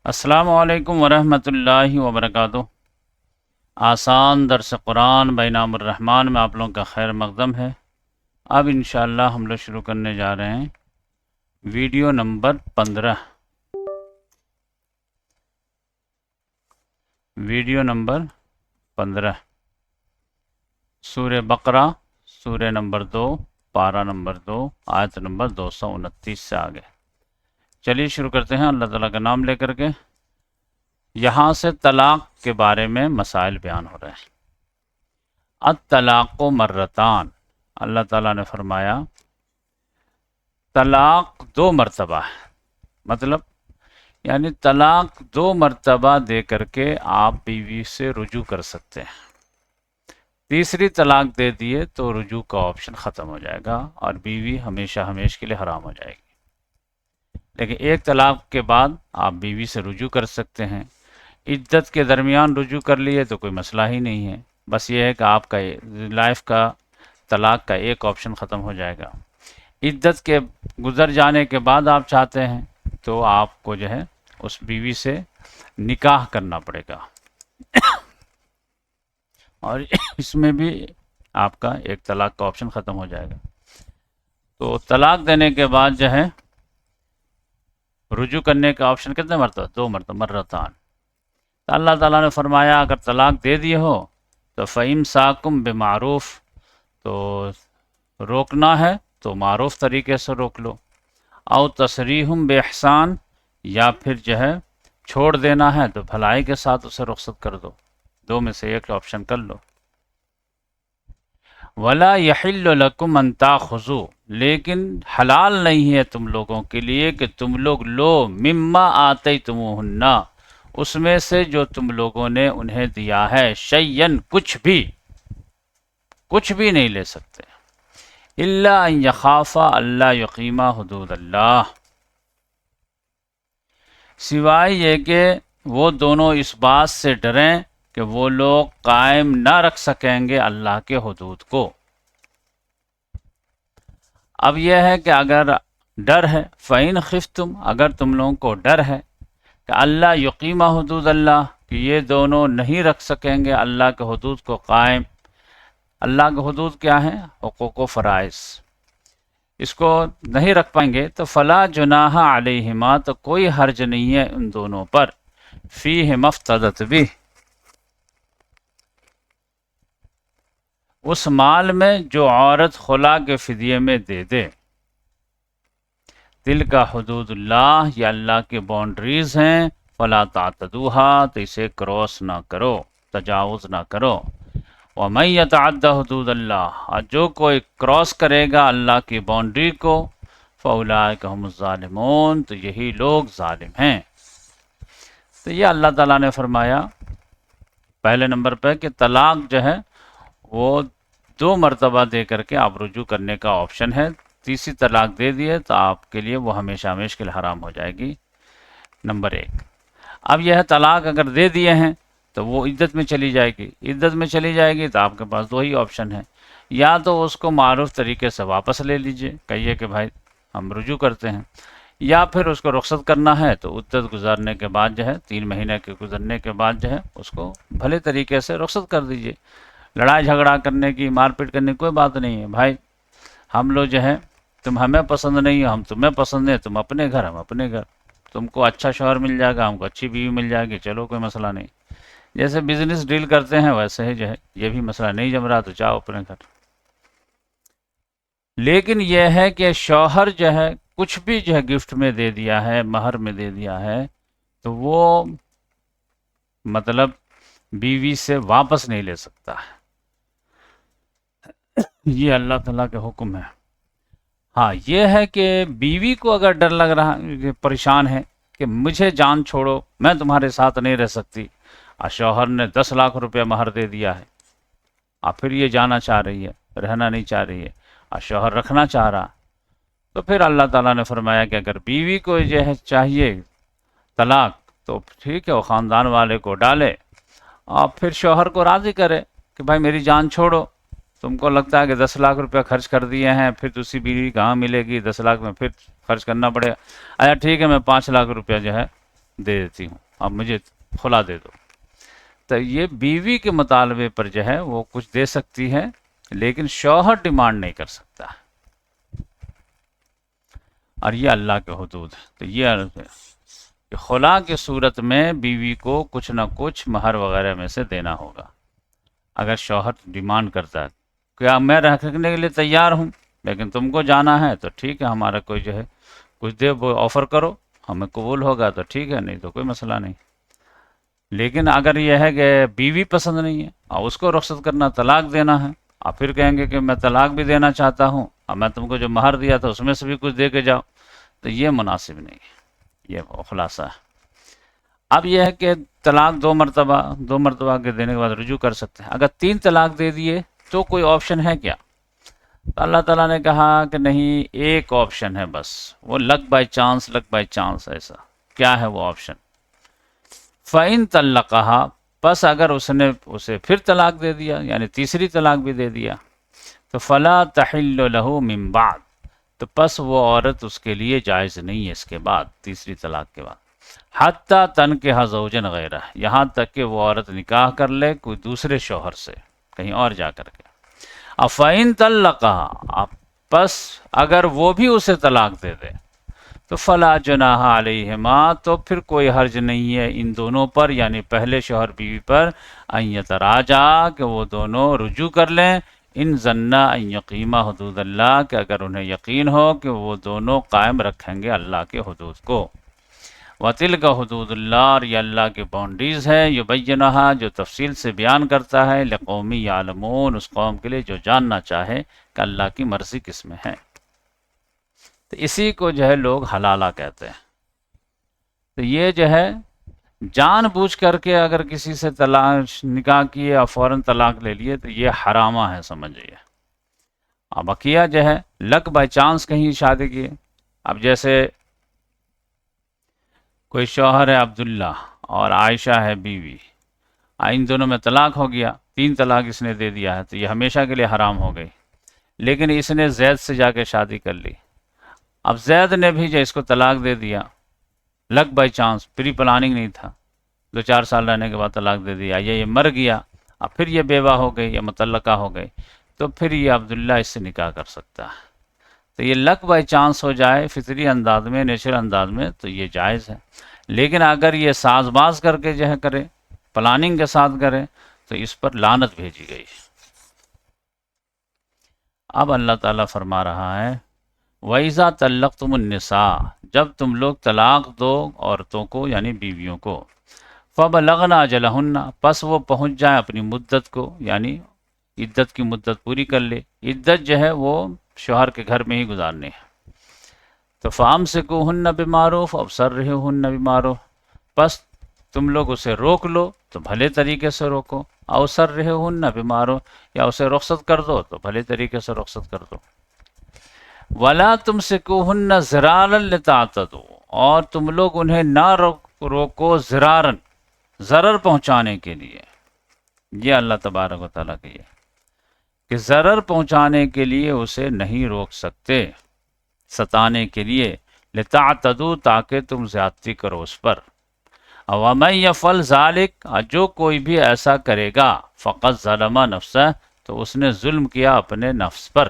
السلام علیکم ورحمۃ اللہ وبرکاتہ۔ آسان درس قرآن بینام الرحمن میں آپ لوگوں کا خیر مقدم ہے۔ اب انشاءاللہ ہم لوگ شروع کرنے جا رہے ہیں ویڈیو نمبر 15۔ ویڈیو نمبر 15 سورہ بقرہ، سورہ نمبر 2، پارہ نمبر 2، آیت نمبر 229 سے آگے۔ چلیے شروع کرتے ہیں اللہ تعالیٰ کا نام لے کر کے۔ یہاں سے طلاق کے بارے میں مسائل بیان ہو رہے ہیں۔ الطلاق مرتان، اللہ تعالیٰ نے فرمایا طلاق 2 مرتبہ ہے، مطلب یعنی طلاق 2 مرتبہ دے کر کے آپ بیوی سے رجوع کر سکتے ہیں۔ تیسری طلاق دے دیے تو رجوع کا آپشن ختم ہو جائے گا اور بیوی ہمیشہ ہمیشہ کے لیے حرام ہو جائے گی۔ لیکن ایک طلاق کے بعد آپ بیوی سے رجوع کر سکتے ہیں۔ عدت کے درمیان رجوع کر لیے تو کوئی مسئلہ ہی نہیں ہے، بس یہ ہے کہ آپ کا لائف کا طلاق کا ایک آپشن ختم ہو جائے گا۔ عدت کے گزر جانے کے بعد آپ چاہتے ہیں تو آپ کو جو ہے اس بیوی سے نکاح کرنا پڑے گا، اور اس میں بھی آپ کا ایک طلاق کا آپشن ختم ہو جائے گا۔ تو طلاق دینے کے بعد جو ہے رجوع کرنے کا آپشن کتنے مرتبہ؟ 2 مرتبہ، مرتان۔ تو اللہ تعالیٰ نے فرمایا اگر طلاق دے دیے ہو تو فَإِمْسَاكُمْ بِمَعْرُوف، تو روکنا ہے تو معروف طریقے سے روک لو، او تسریحٌ بِإِحْسَان، یا پھر جو ہے چھوڑ دینا ہے تو بھلائی کے ساتھ اسے رخصت کر دو، 2 میں سے ایک آپشن کر لو۔ وَلَا يَحِلُّ لَكُمْ أَن تَأْخُذُوا، لیکن حلال نہیں ہے تم لوگوں کے لیے کہ تم لوگ لو مما آتیتموہن، اس میں سے جو تم لوگوں نے انہیں دیا ہے، شیئن، کچھ بھی نہیں لے سکتے، الا ان یخافا اللہ یقیما حدود اللہ، سوائے یہ کہ وہ دونوں اس بات سے ڈریں کہ وہ لوگ قائم نہ رکھ سکیں گے اللہ کے حدود کو۔ اب یہ ہے کہ اگر ڈر ہے، فَإِنْ خِفْتُمْ، اگر تم لوگوں کو ڈر ہے کہ اللہ یقیم حدود اللہ، کہ یہ دونوں نہیں رکھ سکیں گے اللہ کے حدود کو قائم۔ اللہ کے حدود کیا ہیں؟ حقوق و فرائض، اس کو نہیں رکھ پائیں گے تو فلا جناح علیہما، تو کوئی حرج نہیں ہے ان دونوں پر، فیہ مفتدت بھی، اس مال میں جو عورت خلا کے فدیے میں دے دے۔ تلک حدود اللہ، یہ اللہ کی باؤنڈریز ہیں، فلا تعتدوها، تو اسے کراس نہ کرو، تجاوز نہ کرو۔ ومن یتعد حدود اللہ، اور جو کوئی کراس کرے گا اللہ کی باؤنڈری کو، فاولئک هم الظالمون، تو یہی لوگ ظالم ہیں۔ تو یہ اللہ تعالیٰ نے فرمایا پہلے نمبر پہ کہ طلاق جو ہے وہ 2 مرتبہ دے کر کے آپ رجوع کرنے کا آپشن ہے، تیسری طلاق دے دیے تو آپ کے لیے وہ ہمیشہ ہمیشہ کے لیے حرام ہو جائے گی، نمبر 1۔ اب یہ ہے طلاق اگر دے دیے ہیں تو وہ عدت میں چلی جائے گی، عدت میں چلی جائے گی تو آپ کے پاس 2 ہی آپشن ہیں، یا تو اس کو معروف طریقے سے واپس لے لیجئے، کہیے کہ بھائی ہم رجوع کرتے ہیں، یا پھر اس کو رخصت کرنا ہے تو عدت گزارنے کے بعد جو ہے 3 مہینے کے گزرنے کے بعد جو ہے اس کو بھلے طریقے سے رخصت کر دیجئے۔ لڑائی جھگڑا کرنے کی، مار پیٹ کرنے کی کوئی بات نہیں ہے، بھائی ہم لوگ جو ہے تم ہمیں پسند نہیں ہو، ہم تمہیں پسند ہیں، تم اپنے گھر ہم اپنے گھر، تم کو اچھا شوہر مل جائے گا، ہم کو اچھی بیوی مل جائے گی، چلو کوئی مسئلہ نہیں۔ جیسے بزنس ڈیل کرتے ہیں ویسے ہی جو ہے یہ بھی مسئلہ نہیں جم رہا تو جاؤ اپنے گھر۔ لیکن یہ ہے کہ شوہر جو ہے کچھ بھی جو ہے گفٹ میں دے دیا ہے، مہر میں دے دیا ہے، تو وہ مطلب بیوی سے واپس نہیں لے سکتا ہے، یہ اللہ تعالیٰ کے حکم ہے۔ ہاں یہ ہے کہ بیوی کو اگر ڈر لگ رہا، پریشان ہے کہ مجھے جان چھوڑو، میں تمہارے ساتھ نہیں رہ سکتی، اور شوہر نے 10 لاکھ روپے مہر دے دیا ہے، اور پھر یہ جانا چاہ رہی ہے، رہنا نہیں چاہ رہی ہے، اور شوہر رکھنا چاہ رہا، تو پھر اللہ تعالیٰ نے فرمایا کہ اگر بیوی کو جو ہے چاہیے طلاق تو ٹھیک ہے، وہ خاندان والے کو ڈالے اور پھر شوہر کو راضی کرے کہ بھائی میری جان چھوڑو، تم کو لگتا ہے کہ 10 لاکھ روپے خرچ کر دیے ہیں، پھر دوسری بیوی کہاں ملے گی، 10 لاکھ میں پھر خرچ کرنا پڑے گا، اچھا ٹھیک ہے میں 5 لاکھ روپیہ جو ہے دے دیتی ہوں، اب مجھے خلا دے دو۔ تو یہ بیوی کے مطالبے پر جو ہے وہ کچھ دے سکتی ہے، لیکن شوہر ڈیمانڈ نہیں کر سکتا، اور یہ اللہ کے حدود ہے۔ تو یہ عرض ہے کہ خلا کی صورت میں بیوی کو کچھ نہ کچھ مہر وغیرہ میں سے دینا ہوگا، اگر شوہر ڈیمانڈ کرتا ہے کہ میں رکھنے کے لیے تیار ہوں لیکن تم کو جانا ہے تو ٹھیک ہے، ہمارا کوئی جو ہے کچھ دے، وہ آفر کرو، ہمیں قبول ہوگا تو ٹھیک ہے، نہیں تو کوئی مسئلہ نہیں۔ لیکن اگر یہ ہے کہ بیوی پسند نہیں ہے اور اس کو رخصت کرنا، طلاق دینا ہے، آپ پھر کہیں گے کہ میں طلاق بھی دینا چاہتا ہوں اور میں تم کو جو مہر دیا تھا اس میں سے بھی کچھ دے کے جاؤ، تو یہ مناسب نہیں ہے۔ یہ خلاصہ ہے۔ اب یہ ہے کہ طلاق دو مرتبہ کے دینے کے بعد رجوع کر سکتے ہیں۔ اگر 3 طلاق دے دیے تو کوئی آپشن ہے کیا؟ تو اللہ تعالیٰ نے کہا کہ نہیں، ایک آپشن ہے بس، وہ لک بائی چانس ایسا کیا ہے وہ آپشن؟ فَإِن طَلَّقَهَا، پس اگر اس نے اسے پھر طلاق دے دیا، یعنی تیسری طلاق بھی دے دیا، تو فَلَا تَحِلُّ لَهُ مِن بَعْد، تو پس وہ عورت اس کے لیے جائز نہیں ہے اس کے بعد، تیسری طلاق کے بعد، حتیٰ تنکح زوجا غیرہ، یہاں تک کہ وہ عورت نکاح کر لے کوئی دوسرے شوہر سے کہیں اور جا کر کے۔ فَإِن طَلَّقَهَا، پس اگر وہ بھی اسے طلاق دے دے تو فلا جناح علیہما، تو پھر کوئی حرج نہیں ہے ان دونوں پر، یعنی پہلے شوہر بیوی پر، ان یتراجع، کہ وہ دونوں رجوع کر لیں، ان ظنا ان یقیما حدود اللہ، کہ اگر انہیں یقین ہو کہ وہ دونوں قائم رکھیں گے اللہ کے حدود کو۔ وَتِلْكَ حدود اللہ، اور یہ اللہ کی باؤنڈریز ہے، یبینھا، جو تفصیل سے بیان کرتا ہے، لقوم یعلمون، اس قوم کے لیے جو جاننا چاہے کہ اللہ کی مرضی کس میں ہے۔ تو اسی کو جو ہے لوگ حلالہ کہتے ہیں۔ تو یہ جو ہے جان بوجھ کر کے اگر کسی سے طلاق نکاح کیے اور فوراً طلاق لے لیے تو یہ حرامہ ہے، سمجھئے۔ اب بقیہ جو ہے لک بائی چانس کہیں شادی کیے، اب جیسے کوئی شوہر ہے عبداللہ اور عائشہ ہے بیوی، ان دونوں میں طلاق ہو گیا، 3 طلاق اس نے دے دیا ہے، تو یہ ہمیشہ کے لیے حرام ہو گئی۔ لیکن اس نے زید سے جا کے شادی کر لی، اب زید نے بھی جو اس کو طلاق دے دیا، لک بائی چانس، پری پلاننگ نہیں تھا، 2-4 سال رہنے کے بعد طلاق دے دیا، یا یہ مر گیا، اب پھر یہ بیوہ ہو گئی یا مطلقہ ہو گئی، تو پھر یہ عبداللہ اس سے نکاح کر سکتا ہے۔ تو یہ لک بائی چانس ہو جائے فطری انداز میں، نیچرل انداز میں، تو یہ جائز ہے۔ لیکن اگر یہ ساز باز کر کے جو ہے کرے، پلاننگ کے ساتھ کرے، تو اس پر لعنت بھیجی گئی۔ اب اللہ تعالیٰ فرما رہا ہے وَإِذَا طَلَّقْتُمُ النِّسَاءَ، جب تم لوگ طلاق دو عورتوں کو یعنی بیویوں کو، فَبَلَغْنَ أَجَلَهُنَّ، پس وہ پہنچ جائیں اپنی مدت کو، یعنی عدت کی مدت پوری کر لے۔ عدت جو ہے وہ شوہر کے گھر میں ہی گزارنی ہے۔ تو فَأَمْسِكُوهُنَّ بِمَعْرُوفٍ أَوْ سَرِّحُوهُنَّ بِمَعْرُوفٍ، پس تم لوگ اسے روک لو تو بھلے طریقے سے روکو، أَوْ سَرِّحُوهُنَّ بِمَعْرُوفٍ، یا اسے رخصت کر دو تو بھلے طریقے سے رخصت کر دو۔ وَلَا تُمْسِكُوهُنَّ ضِرَارًا لِتَعْتَدُوا، اور تم لوگ انہیں نہ روکو ضرارًا، ضرر پہنچانے کے لیے۔ یہ اللہ تبارک و تعالیٰ کی ہے کہ ضرر پہنچانے کے لیے اسے نہیں روک سکتے، ستانے کے لیے، لِتَعْتَدُوا، تاکہ تم زیادتی کرو اس پر۔ وَمَن يَفْعَلْ ذَلِكَ، اور جو کوئی بھی ایسا کرے گا، فَقَدْ ظَلَمَ نَفْسَهُ، تو اس نے ظلم کیا اپنے نفس پر۔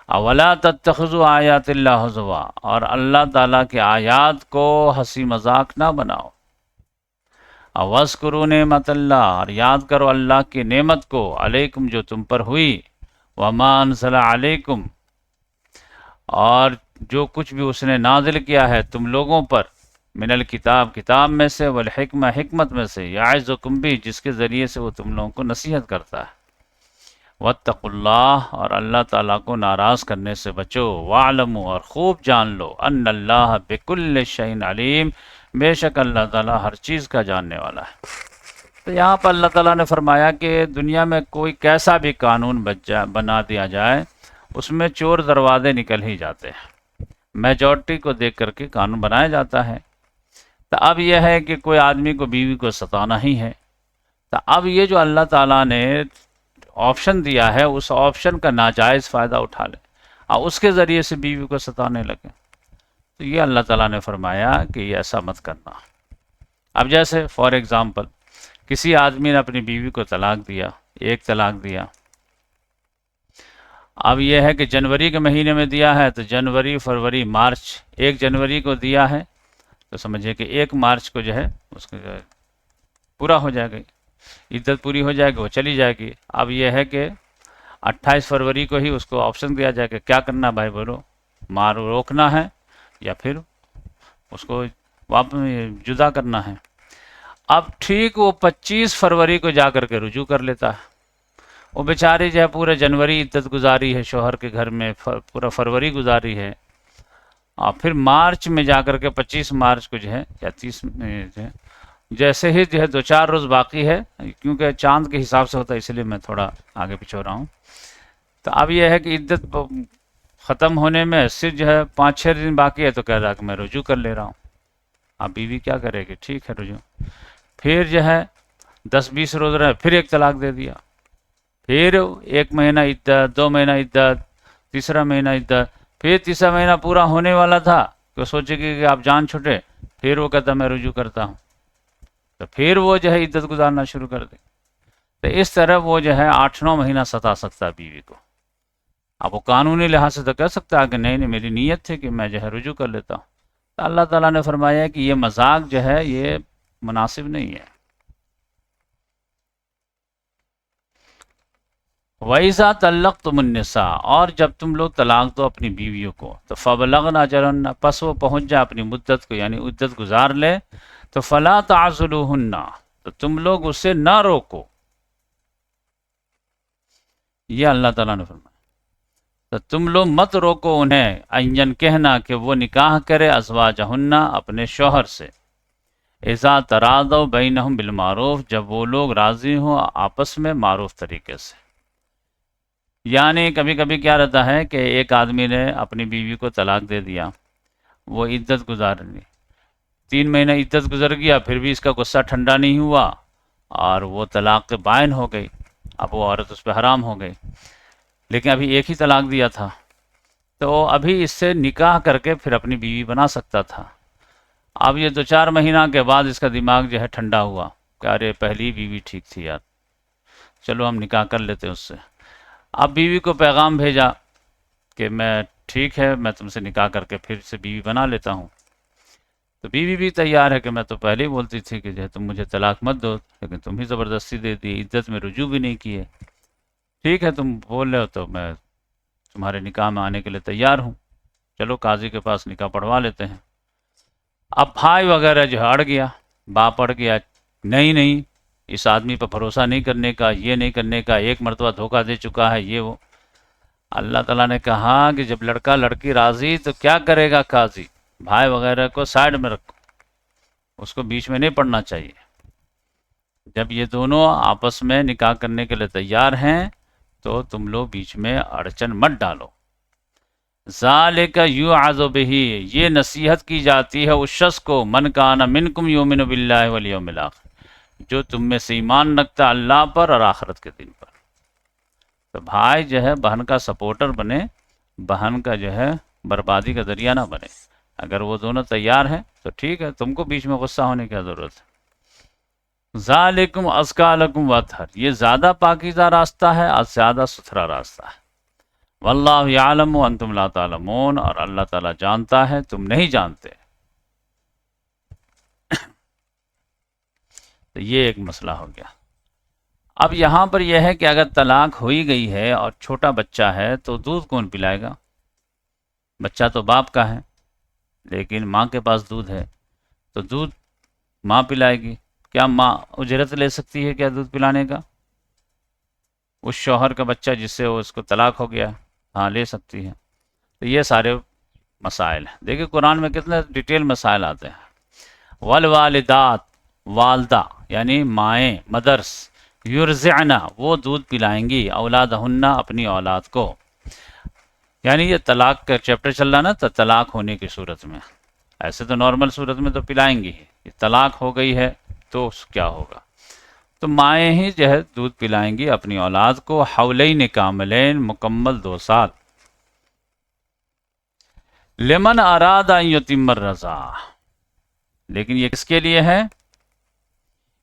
اولا تتخذوا آیات اللہ حضوا، اور اللہ تعالیٰ کے آیات کو ہنسی مذاق نہ بناؤ۔ واذکروا نعمت اللہ، اور یاد کرو اللہ کی نعمت کو، علیکم، جو تم پر ہوئی، وما انزل علیکم، اور جو کچھ بھی اس نے نازل کیا ہے تم لوگوں پر، من الکتاب، کتاب میں سے، والحکمہ، حکمت میں سے، یعظکم بھی، جس کے ذریعے سے وہ تم لوگوں کو نصیحت کرتا ہے۔ واتقوا اللہ، اور اللہ تعالیٰ کو ناراض کرنے سے بچو، واعلموا، اور خوب جان لو، ان اللہ بکل شیء علیم، بے شک اللہ تعالیٰ ہر چیز کا جاننے والا ہے۔ تو یہاں پر اللہ تعالیٰ نے فرمایا کہ دنیا میں کوئی کیسا بھی قانون بنا دیا جائے، اس میں چور دروازے نکل ہی جاتے ہیں، میجورٹی کو دیکھ کر کے قانون بنایا جاتا ہے۔ تو اب یہ ہے کہ کوئی آدمی کو بیوی کو ستانا ہی ہے، تو اب یہ جو اللہ تعالیٰ نے آپشن دیا ہے، اس آپشن کا ناجائز فائدہ اٹھا لے اور اس کے ذریعے سے بیوی کو ستانے لگے، تو یہ اللہ تعالیٰ نے فرمایا کہ یہ ایسا مت کرنا۔ اب جیسے فار ایگزامپل کسی آدمی نے اپنی بیوی کو طلاق دیا، ایک طلاق دیا، اب یہ ہے کہ جنوری کے مہینے میں دیا ہے تو جنوری، فروری، مارچ، 1 جنوری کو دیا ہے تو سمجھے کہ 1 مارچ کو جو ہے اس کو جو ہے پورا ہو جائے گا، عدت پوری ہو جائے گی، وہ چلی جائے گی۔ اب یہ ہے کہ 28 فروری کو ہی اس کو آپشن دیا جائے کہ کیا کرنا بھائی بولو، روکنا ہے یا پھر اس کو واپس جدا کرنا ہے۔ اب ٹھیک وہ 25 فروری کو جا کر کے رجوع کر لیتا ہے، وہ بیچاری جو ہے پورے جنوری عدت گزاری ہے شوہر کے گھر میں، پورا فروری گزاری ہے، اور پھر مارچ میں جا کر کے 25 مارچ کو جو ہے یا 30 میں جو ہے جیسے ہی جو ہے 2 4 روز باقی ہے، کیونکہ چاند کے حساب سے ہوتا ہے اس لیے میں تھوڑا آگے پیچھے ہو رہا ہوں، تو اب یہ ہے کہ عدت ختم ہونے میں صرف جو ہے 5 6 دن باقی ہے تو کہہ رہا کہ میں رجوع کر لے رہا ہوں۔ اب بیوی کیا کرے گی؟ ٹھیک ہے رجوع، پھر جو ہے 10 20 روز رہے پھر ایک طلاق دے دیا، پھر 1 مہینہ عدت، 2 مہینہ عدت، تیسرا مہینہ عدت، پھر تیسرا مہینہ پورا ہونے والا تھا کہ سوچے کہ آپ جان چھوٹے، پھر وہ کہتا میں رجوع کرتا ہوں، تو پھر وہ جو ہے عدت گزارنا شروع کر دے۔ تو اس طرح وہ جو ہے 8 9 مہینہ ستا سکتا ہے بیوی کو۔ اب وہ قانونی لحاظ سے تو کہہ سکتا ہے کہ نہیں نہیں میری نیت تھی کہ میں جو ہے رجوع کر لیتا ہوں، تو اللہ تعالیٰ نے فرمایا کہ یہ مذاق جو ہے یہ مناسب نہیں ہے۔ وَإِذَا طَلَّقْتُمُ النِّسَاءَ، اور جب تم لوگ طلاق دو اپنی بیویوں کو، تو فَبَلَغْنَ أَجَلَهُنَّ، پس وہ پہنچ جائے اپنی مدت کو یعنی عدت گزار لے، تو فَلَا تَعْضُلُوهُنَّ، تو تم لوگ اسے نہ روکو، یہ اللہ تعالیٰ نے فرمایا، تو تم لوگ مت روکو انہیں، ان کہنا کہ وہ نکاح کرے ازواجہن اپنے شوہر سے، اذا تراضوا بینہم بالمعروف، جب وہ لوگ راضی ہوں آپس میں معروف طریقے سے۔ یعنی کبھی کبھی کیا رہتا ہے کہ ایک آدمی نے اپنی بیوی کو طلاق دے دیا، وہ عدت گزار لی، 3 مہینہ عدت گزر گیا، پھر بھی اس کا غصہ ٹھنڈا نہیں ہوا اور وہ طلاق کے بائن ہو گئی، اب وہ عورت اس پہ حرام ہو گئی، لیکن ابھی ایک ہی طلاق دیا تھا تو ابھی اس سے نکاح کر کے پھر اپنی بیوی بنا سکتا تھا۔ اب یہ 2 4 مہینہ کے بعد اس کا دماغ جو ہے ٹھنڈا ہوا کہ ارے پہلی بیوی ٹھیک تھی یار، چلو ہم نکاح کر لیتے اس سے۔ اب بیوی کو پیغام بھیجا کہ میں ٹھیک ہے میں تم سے نکاح کر کے پھر سے بیوی بنا لیتا ہوں، تو بیوی بھی تیار ہے کہ میں تو پہلے ہی بولتی تھی کہ جو ہے تم مجھے طلاق مت دو، لیکن تم ہی زبردستی دے دی، عدت میں رجوع بھی نہیں کیے، ٹھیک ہے تم بول رہے ہو تو میں تمہارے نکاح میں آنے کے لیے تیار ہوں، چلو قاضی کے پاس نکاح پڑھوا لیتے ہیں۔ اب بھائی وغیرہ جو ہے اڑ گیا، باپ اڑ گیا، نہیں نہیں اس آدمی پر بھروسہ نہیں کرنے کا، یہ نہیں کرنے کا، 1 مرتبہ دھوکہ دے چکا ہے یہ وہ۔ اللہ تعالیٰ نے کہا کہ جب لڑکا لڑکی راضی تو کیا کرے گا قاضی؟ بھائی وغیرہ کو سائڈ میں رکھو، اس کو بیچ میں نہیں پڑنا چاہیے۔ جب یہ دونوں آپس میں نکاح کرنے کے لیے تیار ہیں تو تم لوگ بیچ میں اڑچن مت ڈالو۔ ذالک یوعظ بہ، یہ نصیحت کی جاتی ہے اس شخص کو، من کان منکم یؤمن باللہ والیوم الآخر، جو تم میں سے ایمان رکھتا ہے اللہ پر اور آخرت کے دن پر۔ تو بھائی جو ہے بہن کا سپورٹر بنے، بہن کا جو ہے بربادی کا ذریعہ نہ بنے۔ اگر وہ دونوں تیار ہیں تو ٹھیک ہے، تم کو بیچ میں غصہ ہونے کی ضرورت ہے۔ ذالکم ازکیٰ لکم واطہر، یہ زیادہ پاکیزہ راستہ ہے اور زیادہ ستھرا راستہ ہے۔ واللہ یعلم وانتم لا تعلمون، اور اللہ تعالیٰ جانتا ہے تم نہیں جانتے۔ تو یہ ایک مسئلہ ہو گیا۔ اب یہاں پر یہ ہے کہ اگر طلاق ہوئی گئی ہے اور چھوٹا بچہ ہے تو دودھ کون پلائے گا؟ بچہ تو باپ کا ہے لیکن ماں کے پاس دودھ ہے، تو دودھ ماں پلائے گی۔ کیا ماں اجرت لے سکتی ہے کیا دودھ پلانے کا؟ اس شوہر کا بچہ جس سے اس کو طلاق ہو گیا، ہاں لے سکتی ہے۔ تو یہ سارے مسائل ہیں، دیکھیں قرآن میں کتنے ڈیٹیل مسائل آتے ہیں۔ والوالدات، والدہ یعنی مائیں، مدرس، یرزعنا، وہ دودھ پلائیں گی، اولادہن، اپنی اولاد کو۔ یعنی یہ طلاق کا چیپٹر چل رہا نا، تو طلاق ہونے کی صورت میں، ایسے تو نارمل صورت میں تو پلائیں گی ہی، یہ طلاق ہو گئی ہے تو کیا ہوگا؟ تو مائیں ہی جو ہے دودھ پلائیں گی اپنی اولاد کو، حولین کاملین، مکمل 2 سال۔ لمن اراد ان یتم الرضاع، لیکن یہ کس کے لیے ہے؟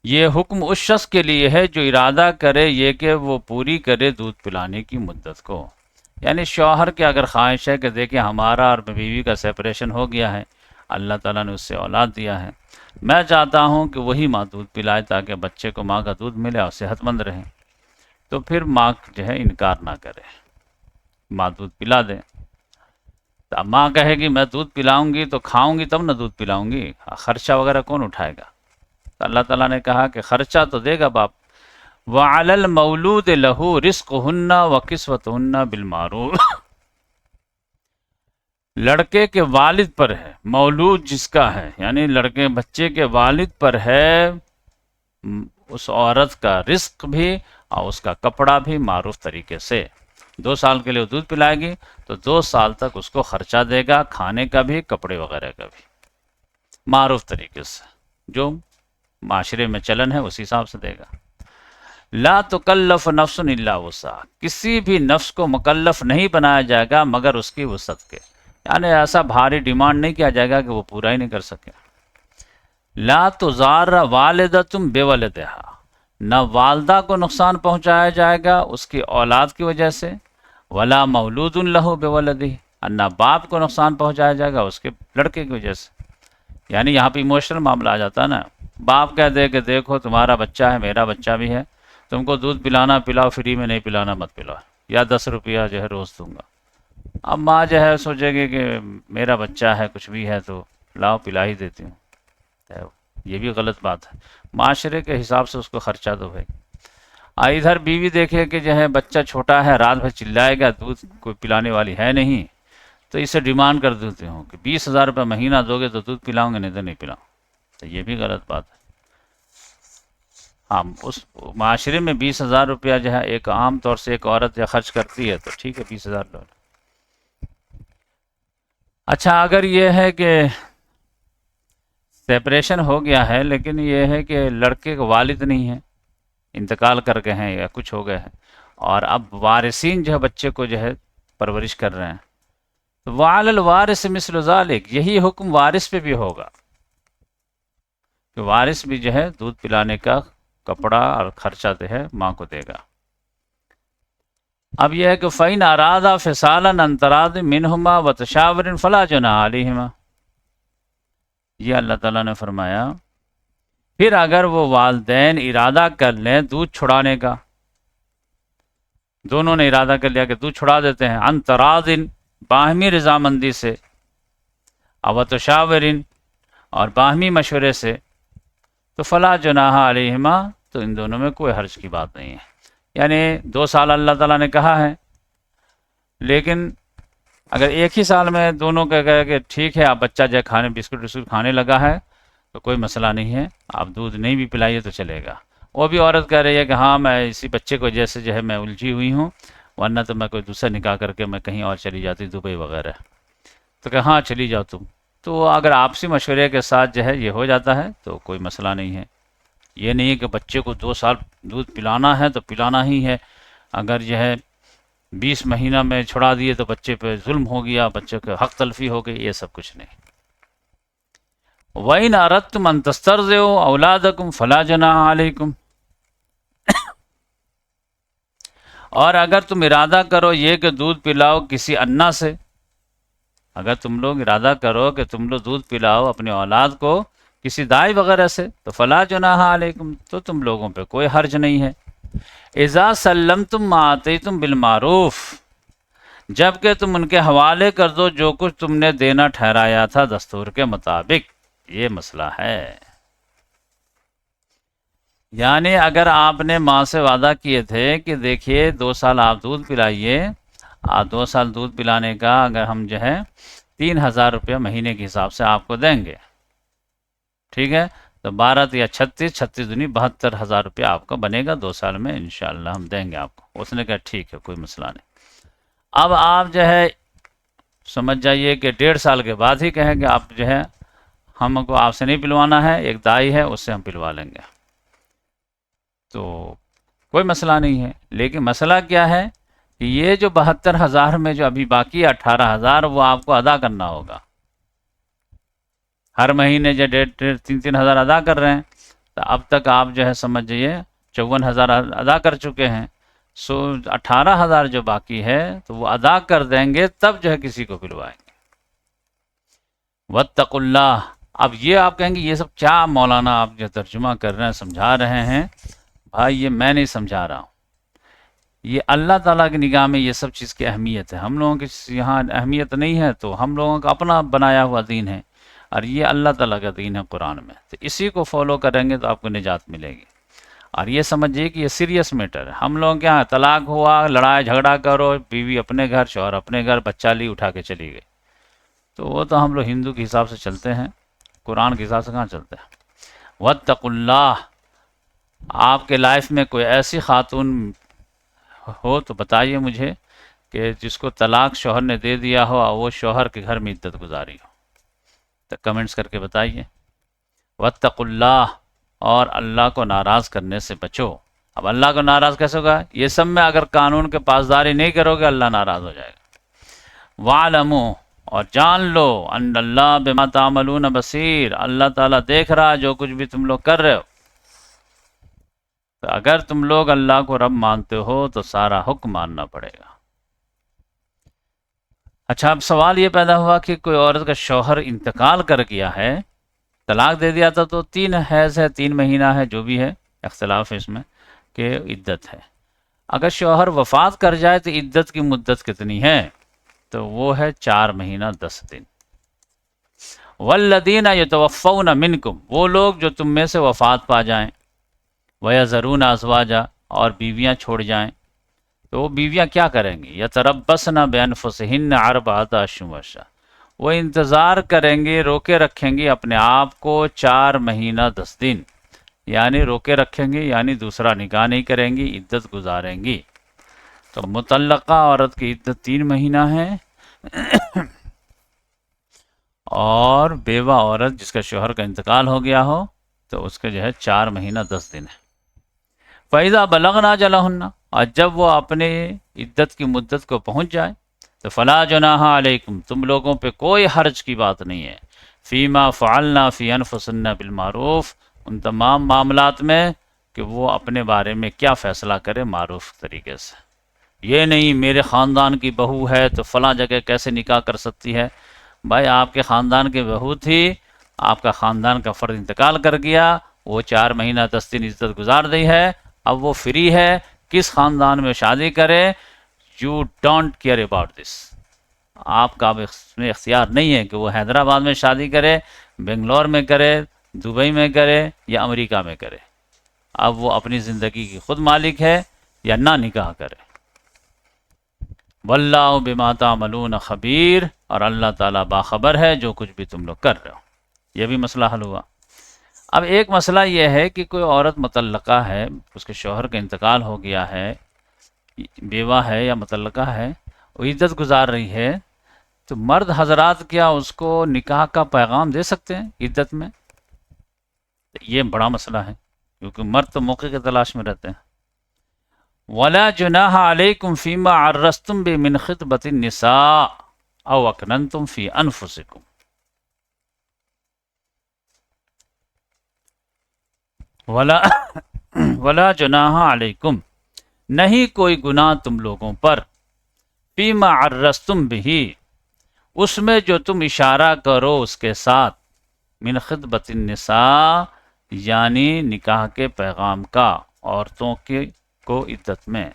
یہ حکم اس شخص کے لیے ہے جو ارادہ کرے یہ کہ وہ پوری کرے دودھ پلانے کی مدت کو۔ یعنی شوہر کی اگر خواہش ہے کہ دیکھیں ہمارا اور بیوی کا سیپریشن ہو گیا ہے، اللہ تعالیٰ نے اس سے اولاد دیا ہے، میں چاہتا ہوں کہ وہی ماں دودھ پلائے تاکہ بچے کو ماں کا دودھ ملے اور صحت مند رہے، تو پھر ماں جو ہے انکار نہ کرے، ماں دودھ پلا دے۔ تو اب ماں کہے گی میں دودھ پلاؤں گی تو کھاؤں گی تب نہ دودھ پلاؤں گی، خرچہ وغیرہ کون اٹھائے گا؟ تو اللہ تعالیٰ نے کہا کہ خرچہ تو دے گا باپ۔ وَعَلَى الْمَوْلُودِ لَهُ رِزْقُهُنَّ وَكِسْوَتُهُنَّ بِالْمَعْرُوفِ، لڑکے کے والد پر ہے، مولود جس کا ہے یعنی لڑکے بچے کے والد پر ہے اس عورت کا رزق بھی اور اس کا کپڑا بھی معروف طریقے سے۔ 2 سال کے لیے وہ دودھ پلائے گی تو 2 سال تک اس کو خرچہ دے گا، کھانے کا بھی کپڑے وغیرہ کا بھی، معروف طریقے سے، جو معاشرے میں چلن ہے اسی حساب سے دے گا۔ لا تکلف نفس الا وسعها، کسی بھی نفس کو مکلف نہیں بنایا جائے گا مگر اس کی وسعت کے، یعنی ایسا بھاری ڈیمانڈ نہیں کیا جائے گا کہ وہ پورا ہی نہیں کر سکے۔ لا تضار والدۃ بولدہا، نہ والدہ کو نقصان پہنچایا جائے گا اس کی اولاد کی وجہ سے، ولا مولود لہ بولدہ، اور نہ باپ کو نقصان پہنچایا جائے گا اس کے لڑکے کی وجہ سے۔ یعنی یہاں پہ ایموشنل معاملہ آ جاتا ہے نا، باپ کہہ دے کہ دیکھو تمہارا بچہ ہے میرا بچہ بھی ہے، تم کو دودھ پلانا پلاؤ، فری میں نہیں پلانا مت پلاؤ، یا 10 روپیہ جو ہے روز دوں گا۔ اب ماں جو ہے سوچے گی کہ میرا بچہ ہے کچھ بھی ہے تو لاؤ پلا ہی دیتی ہوں، یہ بھی غلط بات ہے، معاشرے کے حساب سے اس کو خرچہ دو بھائی۔ ادھر بیوی دیکھے کہ جو ہے بچہ چھوٹا ہے، رات بھر چلائے گا، دودھ کوئی پلانے والی ہے نہیں، تو اسے ڈیمانڈ کر دیتے ہوں کہ 20,000 روپے مہینہ دو گے تو دودھ پلاؤں گے، نہیں تو نہیں پلاؤں، تو یہ بھی غلط بات ہے۔ ہاں اس معاشرے میں 20,000 روپیہ جو ہے ایک عام طور سے ایک عورت یا خرچ کرتی ہے تو ٹھیک ہے 20,000 ڈالر۔ اچھا اگر یہ ہے کہ سیپریشن ہو گیا ہے لیکن یہ ہے کہ لڑکے کے والد نہیں ہیں، انتقال کر گئے ہیں یا کچھ ہو گئے ہیں، اور اب وارثین جو ہے بچے کو جو ہے پرورش کر رہے ہیں، تو وعلی الوارث مثل ذلک، یہی حکم وارث پہ بھی ہوگا کہ وارث بھی جو ہے دودھ پلانے کا کپڑا اور خرچہ جو ہے ماں کو دے گا۔ اب یہ ہے کہ فَإِنْ أَرَادَا فِصَالًا عَنْ تَرَاضٍ مِّنْهُمَا وَتَشَاوُرٍ فَلَا جُنَاحَ عَلَيْهِمَا، یہ اللہ تعالیٰ نے فرمایا پھر اگر وہ والدین ارادہ کر لیں دودھ چھڑانے کا، دونوں نے ارادہ کر لیا کہ دودھ چھڑا دیتے ہیں، عن تراضٍ باہمی رضامندی سے، او تشاورن اور باہمی مشورے سے، تو فلا جناح علیہما، تو ان دونوں میں کوئی حرج کی بات نہیں ہے۔ یعنی 2 سال اللہ تعالیٰ نے کہا ہے، لیکن اگر ایک ہی سال میں دونوں کا کہا کہ ٹھیک ہے آپ بچہ جو کھانے بسکٹ وسکٹ کھانے لگا ہے تو کوئی مسئلہ نہیں ہے، آپ دودھ نہیں بھی پلائیے تو چلے گا۔ وہ بھی عورت کہہ رہی ہے کہ ہاں میں اسی بچے کو جیسے جو ہے میں الجھی ہوئی ہوں، ورنہ تو میں کوئی دوسرا نکاح کر کے میں کہیں اور چلی جاتی دبئی وغیرہ، تو کہ ہاں چلی جاؤ تم۔ تو اگر آپسی مشورے کے ساتھ جو ہے یہ ہو جاتا ہے تو کوئی مسئلہ نہیں ہے۔ یہ نہیں ہے کہ بچے کو 2 سال دودھ پلانا ہے تو پلانا ہی ہے، اگر جو ہے 20 مہینہ میں چھڑا دیے تو بچے پہ ظلم ہو گیا، بچے کے حق تلفی ہو گئی، یہ سب کچھ نہیں۔ وَإِنْ أَرَدْتُمْ أَنْ تَسْتَرْضِعُوا أَوْلَادَكُمْ فَلَا جُنَاحَ عَلَيْكُمْ، اور اگر تم ارادہ کرو یہ کہ دودھ پلاؤ کسی انا سے، اگر تم لوگ ارادہ کرو کہ تم لوگ دودھ پلاؤ اپنی اولاد کو کسی دائی وغیرہ سے، تو فلا جناح علیکم، تو تم لوگوں پہ کوئی حرج نہیں ہے۔ اذا سلمتم ما آتیتم بالمعروف، جبکہ تم ان کے حوالے کر دو جو کچھ تم نے دینا ٹھہرایا تھا دستور کے مطابق، یہ مسئلہ ہے۔ یعنی اگر آپ نے ماں سے وعدہ کیے تھے کہ دیکھیے 2 سال آپ دودھ پلائیے، 2 سال دودھ پلانے کا اگر ہم جو ہے 3,000 روپیہ مہینے کے حساب سے آپ کو دیں گے، ٹھیک ہے، تو 12 یا 36 دنی 72,000 روپیہ آپ کا بنے گا 2 سال میں، انشاءاللہ ہم دیں گے آپ کو۔ اس نے کہا ٹھیک ہے کوئی مسئلہ نہیں۔ اب آپ جو ہے سمجھ جائیے کہ 1.5 سال کے بعد ہی کہیں گے آپ جو ہے ہم کو آپ سے نہیں پلوانا ہے، ایک دائی ہے اس سے ہم پلوا لیں گے، تو کوئی مسئلہ نہیں ہے۔ لیکن مسئلہ کیا ہے یہ جو 72,000 میں جو ابھی باقی ہے 18,000 وہ آپ کو ادا کرنا ہوگا. ہر مہینے جو 3,000 ادا کر رہے ہیں تو اب تک آپ جو ہے سمجھ جائیے 54,000 ادا کر چکے ہیں. سو 18,000 جو باقی ہے تو وہ ادا کر دیں گے تب جو ہے کسی کو پلوائیں گے. واتقوا اللہ. اب یہ آپ کہیں گے یہ سب کیا مولانا آپ جو ترجمہ کر رہے ہیں سمجھا رہے ہیں؟ بھائی یہ میں نہیں سمجھا رہا ہوں، یہ اللہ تعالیٰ کی نگاہ میں یہ سب چیز کی اہمیت ہے. ہم لوگوں کی یہاں اہمیت نہیں ہے تو ہم لوگوں کا اپنا بنایا ہوا دین ہے، اور یہ اللہ تعالیٰ کا دین ہے قرآن میں، تو اسی کو فالو کریں گے تو آپ کو نجات ملے گی. اور یہ سمجھیے کہ یہ سیریس میٹر ہے. ہم لوگوں کے یہاں طلاق ہوا، لڑائی جھگڑا کرو، بیوی اپنے گھر شوہر اپنے گھر، بچہ لی اٹھا کے چلی گئی، تو وہ تو ہم لوگ ہندو کے حساب سے چلتے ہیں، قرآن کے حساب سے کہاں چلتے ہیں. واتقوا اللہ. آپ کے لائف میں کوئی ایسی خاتون ہو تو بتائیے مجھے کہ جس کو طلاق شوہر نے دے دیا ہو اور وہ شوہر کے گھر میں عدت گزاری ہو، تو کمنٹس کر کے بتائیے. واتقوا اللہ. اور اللہ کو ناراض کرنے سے بچو. اب اللہ کو ناراض کیسے ہوگا؟ یہ سب میں اگر قانون کے پاسداری نہیں کرو گے اللہ ناراض ہو جائے گا. وَاعْلَمُوا. اور جان لو ان اللہ بما تعملون بصیر. اللہ تعالیٰ دیکھ رہا جو کچھ بھی تم لوگ کر رہے ہو. تو اگر تم لوگ اللہ کو رب مانتے ہو تو سارا حکم ماننا پڑے گا. اچھا اب سوال یہ پیدا ہوا کہ کوئی عورت کا شوہر انتقال کر گیا ہے، طلاق دے دیا تھا، تو 3 حیض ہے، 3 مہینہ ہے، جو بھی ہے اختلاف ہے اس میں کہ عدت ہے. اگر شوہر وفات کر جائے تو عدت کی مدت کتنی ہے؟ تو وہ ہے 4 مہینہ 10 دن. والذین یتوفون منکم. وہ لوگ جو تم میں سے وفات پا جائیں، وَيَذَرُونَ أَزْوَاجًا. اور بیویاں چھوڑ جائیں، تو وہ بیویاں کیا کریں گی؟ یتربصن بانفسہن 4 اشہر. وہ انتظار کریں گے، روکے رکھیں گے اپنے آپ کو 4 مہینہ 10 دن. یعنی روکے رکھیں گے یعنی دوسرا نکاح نہیں کریں گی، عدت گزاریں گی. تو مطلقہ عورت کی عدت 3 مہینہ ہے، اور بیوہ عورت جس کا شوہر کا انتقال ہو گیا ہو تو اس کے جو ہے 4 مہینہ 10 دن ہے. فَإِذَا بَلَغْنَا أَجَلَهُنَّ. اور جب وہ اپنے عدت کی مدت کو پہنچ جائے تو فَلَا جُنَاحَ عَلَيْكُمْ. تم لوگوں پہ کوئی حرج کی بات نہیں ہے. فِيمَا فَعَلْنَا فِي أَنفُسِهِنَّ بِالْمَعْرُوفِ. ان تمام معاملات میں کہ وہ اپنے بارے میں کیا فیصلہ کرے معروف طریقے سے. یہ نہیں میرے خاندان کی بہو ہے تو فلاں جگہ کیسے نکاح کر سکتی ہے. بھائی آپ کے خاندان کی بہو تھی، آپ کا خاندان کا فرد انتقال کر گیا، وہ 4 مہینہ 10 دن عزت گزار دی ہے، اب وہ فری ہے، کس خاندان میں شادی کرے. You don't care about this. آپ کا اب اس میں اختیار نہیں ہے کہ وہ حیدرآباد میں شادی کرے، بنگلور میں کرے، دبئی میں کرے یا امریکہ میں کرے. اب وہ اپنی زندگی کی خود مالک ہے یا نہ نکاح کرے. واللہ بما تعملون خبیر. اور اللہ تعالیٰ باخبر ہے جو کچھ بھی تم لوگ کر رہے ہو. یہ بھی مسئلہ حل ہوا. اب ایک مسئلہ یہ ہے کہ کوئی عورت مطلقہ ہے، اس کے شوہر کا انتقال ہو گیا ہے، بیوہ ہے یا مطلقہ ہے، وہ عدت گزار رہی ہے، تو مرد حضرات کیا اس کو نکاح کا پیغام دے سکتے ہیں عدت میں؟ یہ بڑا مسئلہ ہے کیونکہ مرد تو موقع کی تلاش میں رہتے ہیں. وَلَا جُنَاحَ عَلَيْكُمْ فِي مَا عَرَّسْتُمْ بِهِ مِنْ خِطْبَةِ النِّسَاءِ أَوْ أَكْنَنْتُمْ فِي أَنفُسِكُمْ. وَلَا جُنَاحَ عَلَيْكُمْ. نہیں کوئی گناہ تم لوگوں پر، فِي مَا عَرَّسْتُمْ بِهِ. اس میں جو تم اشارہ کرو اس کے ساتھ، من خطبۃ النساء یعنی نکاح کے پیغام کا، عورتوں کو عدت میں.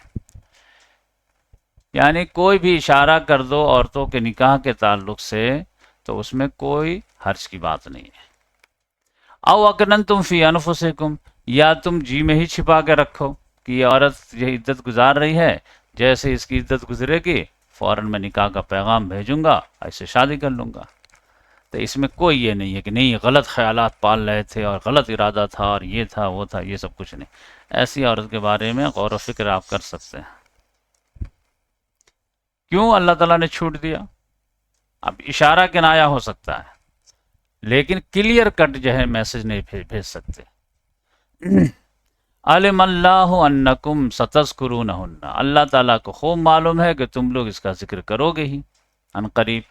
یعنی کوئی بھی اشارہ کر دو عورتوں کے نکاح کے تعلق سے تو اس میں کوئی حرج کی بات نہیں ہے. او اکننتم فی انفسکم. یا تم جی میں ہی چھپا کے رکھو کہ یہ عورت یہ عدت گزار رہی ہے، جیسے اس کی عدت گزرے گی فوراً میں نکاح کا پیغام بھیجوں گا، ایسے شادی کر لوں گا. تو اس میں کوئی یہ نہیں ہے کہ نہیں غلط خیالات پال رہے تھے اور غلط ارادہ تھا اور یہ تھا وہ تھا، یہ سب کچھ نہیں. ایسی عورت کے بارے میں غور و فکر آپ کر سکتے ہیں. کیوں اللہ تعالیٰ نے چھوٹ دیا؟ اب اشارہ کنایا ہو سکتا ہے لیکن کلیئر کٹ جو ہے میسج نہیں بھیج سکتے. علم اللہ انکم ستذکرونہن، اللہ تعالیٰ کو خوب معلوم ہے کہ تم لوگ اس کا ذکر کرو گے ہی ان قریب.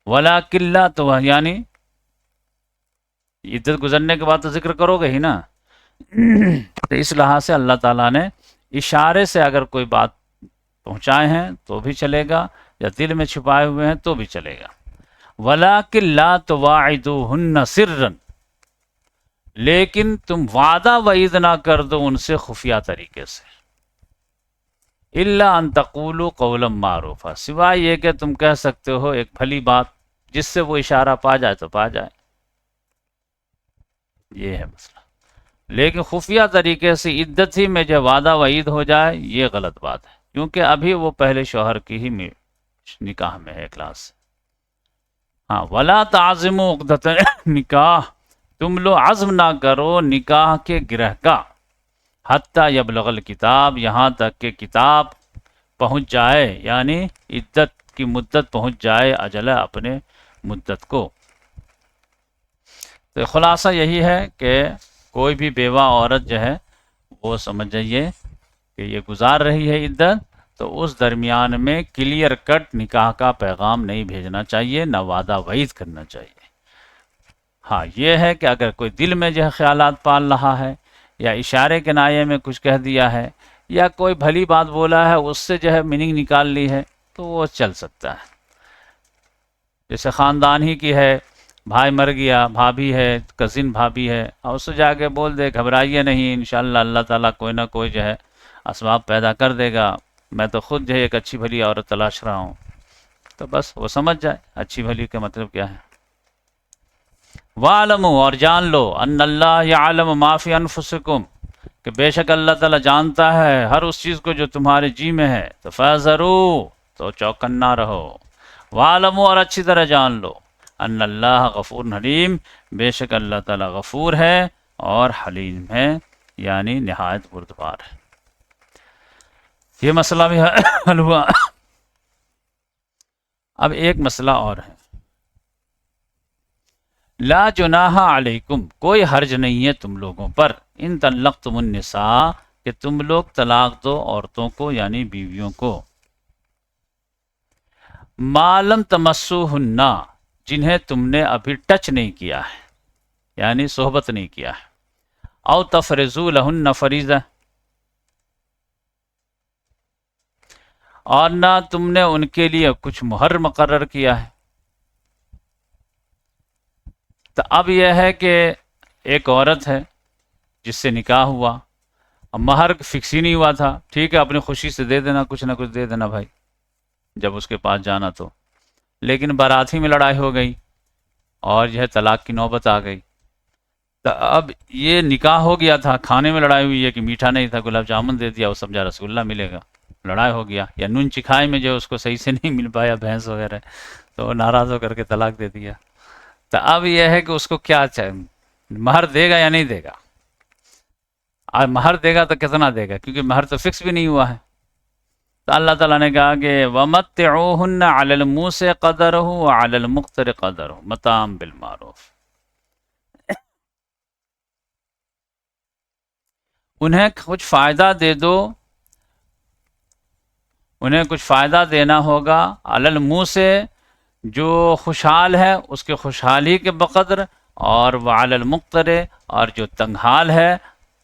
ولیکن لا تو یعنی عدت گزرنے کے بعد تو ذکر کرو گے ہی نا. تو اس لحاظ سے اللہ تعالیٰ نے اشارے سے اگر کوئی بات پہنچائے ہیں تو بھی چلے گا، یا دل میں چھپائے ہوئے ہیں تو بھی چلے گا. وَلَٰكِن لَا تُوَاعِدُوهُنَّ سِرًّا، لیکن تم وعدہ وعید نہ کر دو ان سے خفیہ طریقے سے. إِلَّا أَن تَقُولُوا قَوْلًا مَّعْرُوفًا، سوائے یہ کہ تم کہہ سکتے ہو ایک بھلی بات جس سے وہ اشارہ پا جائے تو پا جائے. یہ ہے مسئلہ. لیکن خفیہ طریقے سے عدت ہی میں جب وعدہ وعید ہو جائے یہ غلط بات ہے، کیونکہ ابھی وہ پہلے شوہر کی ہی نکاح میں ہے کلاس. ہاں، وَلَا تَعْزِمُوا عُقْدَةَ نکاح، تم لوگ عزم نہ کرو نکاح کے گرہ کا، حتیٰ یبلغ الکتاب، یہاں تک کہ کتاب پہنچ جائے، یعنی عدت کی مدت پہنچ جائے اجلہ اپنے مدت کو. تو خلاصہ یہی ہے کہ کوئی بھی بیوہ عورت جو ہے وہ سمجھ جائیے کہ یہ گزار رہی ہے عدت، تو اس درمیان میں کلیئر کٹ نکاح کا پیغام نہیں بھیجنا چاہیے، نہ وعدہ وعید کرنا چاہیے. ہاں یہ ہے کہ اگر کوئی دل میں جو ہے خیالات پال رہا ہے، یا اشارے کے نائے میں کچھ کہہ دیا ہے، یا کوئی بھلی بات بولا ہے اس سے جو ہے میننگ نکال لی ہے، تو وہ چل سکتا ہے. جیسے خاندان ہی کی ہے، بھائی مر گیا، بھابھی ہے، کزن بھابھی ہے، اور اس سے جا کے بول دے گھبرائیے نہیں، انشاءاللہ اللہ تعالیٰ کوئی نہ کوئی جو ہے اسباب پیدا کر دے گا، میں تو خود جو ہے ایک اچھی بھلی عورت تلاش رہا ہوں. تو بس وہ سمجھ جائے اچھی بھلی کا مطلب کیا ہے. وَاعْلَمُوا، اور جان لو، ان اللہ یعلم ما فی انفسکم، کہ بے شک اللہ تعالیٰ جانتا ہے ہر اس چیز کو جو تمہارے جی میں ہے. تو فَاحْذَرُوا، تو چوکنا رہو. وَاعْلَمُوا، اور اچھی طرح جان لو، ان اللہ غفور حلیم، بے شک اللہ تعالیٰ غفور ہے اور حلیم ہے، یعنی نہایت بردبار ہے. یہ مسئلہ بھی حل ہوا. اب ایک مسئلہ اور ہے. لا جناح علیکم، کوئی حرج نہیں ہے تم لوگوں پر، ان طلقتم النساء، کہ تم لوگ طلاق دو عورتوں کو یعنی بیویوں کو، ما لم تمسوہن، جنہیں تم نے ابھی ٹچ نہیں کیا ہے، یعنی صحبت نہیں کیا ہے، او تفرضوا لہن فریضہ، اور نہ تم نے ان کے لیے کچھ مہر مقرر کیا ہے. تو اب یہ ہے کہ ایک عورت ہے جس سے نکاح ہوا، اب مہر فکس ہی نہیں ہوا تھا، ٹھیک ہے اپنی خوشی سے دے دینا، کچھ نہ کچھ دے دینا بھائی جب اس کے پاس جانا تو. لیکن بارات ہی میں لڑائی ہو گئی اور یہ طلاق کی نوبت آ گئی. تو اب یہ نکاح ہو گیا تھا، کھانے میں لڑائی ہوئی ہے کہ میٹھا نہیں تھا، گلاب جامن دے دیا، وہ سمجھا رسگلہ ملے گا، لڑائی ہو گیا. یا نون چکھائی میں جو اس کو صحیح سے نہیں مل پایا بھینس وغیرہ، تو وہ ناراض ہو کر کے طلاق دے دیا. تو اب یہ ہے کہ اس کو کیا چاہیے، مہر دے گا یا نہیں دے گا. اور مہر دے گا تو کتنا دے گا، کیونکہ مہر تو فکس بھی نہیں ہوا ہے. تو اللہ تعالیٰ نے کہا کہ وَمَتِّعُوهُنَّ عَلَى الْمُوسِعِ قَدَرُهُ وَعَلَى الْمُقْتِرِ قَدَرُهُ مَتَاعًا بِالْمَعْرُوفِ، انہیں کچھ فائدہ دے دو، انہیں کچھ فائدہ دینا ہوگا. علی الموسع، جو خوشحال ہے اس کے خوشحالی کے بقدر، اور وعلی المقتر، اور جو تنگحال ہے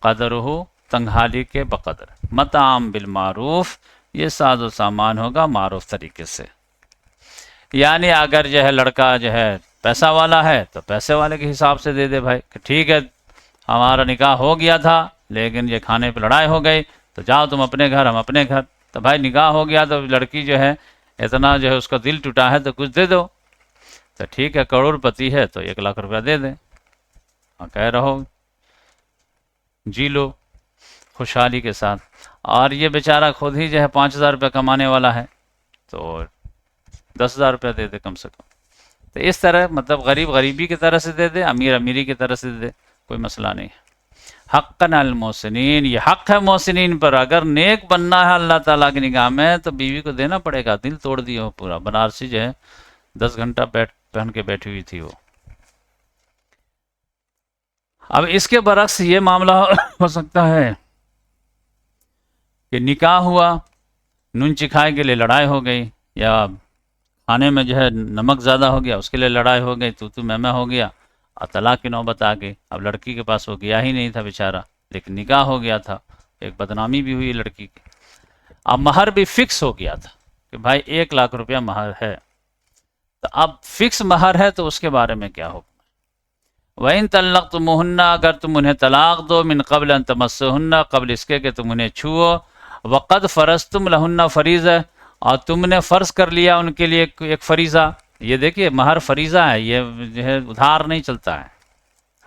قدرہ، تنگحالی کے بقدر. متاعًا بالمعروف، یہ ساز و سامان ہوگا معروف طریقے سے. یعنی اگر جو ہے لڑکا جو ہے پیسہ والا ہے تو پیسے والے کے حساب سے دے دے بھائی، کہ ٹھیک ہے ہمارا نکاح ہو گیا تھا لیکن یہ کھانے پہ لڑائی ہو گئی، تو جاؤ تم اپنے گھر ہم اپنے گھر. تو بھائی نکاح ہو گیا تو لڑکی جو ہے اتنا جو ہے اس کا دل ٹوٹا ہے تو کچھ دے دو. تو ٹھیک ہے کروڑ پتی ہے تو 1,00,000 روپیہ دے دیں، اور کہہ رہو جی لو خوشحالی کے ساتھ. اور یہ بیچارہ خود ہی جو ہے 5,000 روپیہ کمانے والا ہے تو 10,000 روپیہ دے دے کم سے کم. تو اس طرح مطلب غریب غریبی کی طرح سے دے دے، امیر امیری کی طرح سے دے دے، کوئی مسئلہ نہیں ہے. حقاً علی المحسنین، یہ حق ہے محسنین پر. اگر نیک بننا ہے اللہ تعالیٰ کی نگاہ میں تو بیوی کو دینا پڑے گا. دل توڑ دیا ہو پورا. بنارسی جو ہے 10 گھنٹہ پہن کے بیٹھی ہوئی تھی وہ. اب اس کے برعکس یہ معاملہ ہو سکتا ہے کہ نکاح ہوا، نون چکھائے کے لیے لڑائی ہو گئی، یا کھانے میں جو ہے نمک زیادہ ہو گیا اس کے لیے لڑائی ہو گئی، تو میں ہو گیا، اور طلاق کی نوبت آ گئی۔ اب لڑکی کے پاس وہ گیا ہی نہیں تھا بیچارہ، لیکن نکاح ہو گیا تھا، ایک بدنامی بھی ہوئی لڑکی کی۔ اب مہر بھی فکس ہو گیا تھا کہ بھائی 1,00,000 روپیہ مہر ہے، تو اب فکس مہر ہے تو اس کے بارے میں کیا حکم؟ وَإِن طَلَّقْتُمُوهُنَّ، اگر تم انہیں طلاق دو، من قبل ان تمسوهن، قبل اس کے کہ تم انہیں چھو، وقد فرضتم لہن فریضہ، اور تم نے فرض کر لیا ان کے لیے ایک فریضہ۔ یہ دیکھیے مہر فریضہ ہے، یہ جو ہے ادھار نہیں چلتا ہے۔